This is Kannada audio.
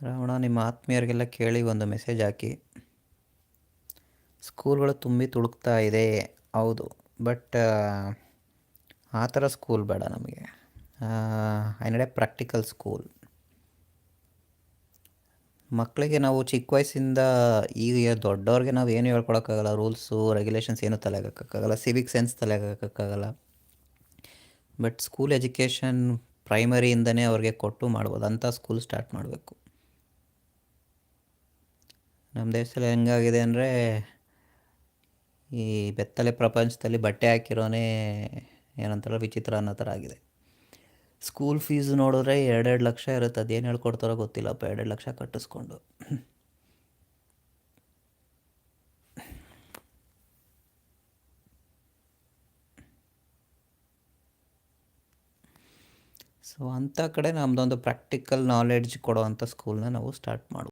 ರಾವಣ ನಿಮ್ಮ ಆತ್ಮೀಯರಿಗೆಲ್ಲ ಕೇಳಿ ಒಂದು ಮೆಸೇಜ್ ಹಾಕಿ. ಸ್ಕೂಲ್ಗಳು ತುಂಬಿ ತುಳುಕ್ತಾ ಇದೆ. ಹೌದು, ಬಟ್ ಆ ಥರ ಸ್ಕೂಲ್ ಬೇಡ ನಮಗೆ. I need A practical school. ಮಕ್ಕಳಿಗೆ ನಾವು ಚಿಕ್ಕ ವಯಸ್ಸಿಂದ ಈಗ ದೊಡ್ಡವ್ರಿಗೆ ನಾವು ಏನು ಹೇಳ್ಕೊಳಕ್ಕಾಗಲ್ಲ. ರೂಲ್ಸು ರೆಗ್ಯುಲೇಷನ್ಸ್ ಏನು ತಲೆಗೆ ಹಾಕೋಕ್ಕಾಗಲ್ಲ, ಸಿವಿಕ್ ಸೆನ್ಸ್ ತಲೆಗೆ ಹಾಕೋಕ್ಕಾಗಲ್ಲ. ಬಟ್ ಸ್ಕೂಲ್ ಎಜುಕೇಷನ್ ಪ್ರೈಮರಿಯಿಂದನೇ ಅವ್ರಿಗೆ ಕೊಟ್ಟು ಮಾಡ್ಬೋದು. ಅಂಥ ಸ್ಕೂಲ್ ಸ್ಟಾರ್ಟ್ ಮಾಡಬೇಕು. ನಮ್ಮ ದೇಶದಲ್ಲಿ ಹೆಂಗಾಗಿದೆ ಅಂದರೆ, ಈ ಬೆತ್ತಲೆ ಪ್ರಪಂಚದಲ್ಲಿ ಬಟ್ಟೆ ಹಾಕಿರೋನೇ ಏನಂತಾರಲ್ಲ ವಿಚಿತ್ರ ಅನ್ನೋ ಥರ ಆಗಿದೆ. ಸ್ಕೂಲ್ ಫೀಸ್ ನೋಡಿದ್ರೆ 2-2 ಲಕ್ಷ ಇರುತ್ತೆ. ಅದೇನು ಹೇಳ್ಕೊಡ್ತಾರೋ ಗೊತ್ತಿಲ್ಲಪ್ಪ, 2-2 ಲಕ್ಷ ಕಟ್ಟಿಸ್ಕೊಂಡು. ಸೊ ಅಂಥ ಕಡೆ ನಮ್ಮದೊಂದು ಪ್ರಾಕ್ಟಿಕಲ್ ನಾಲೆಡ್ಜ್ ಕೊಡೋವಂಥ ಸ್ಕೂಲ್ನ ನಾವು ಸ್ಟಾರ್ಟ್ ಮಾಡ್ಬೋದು.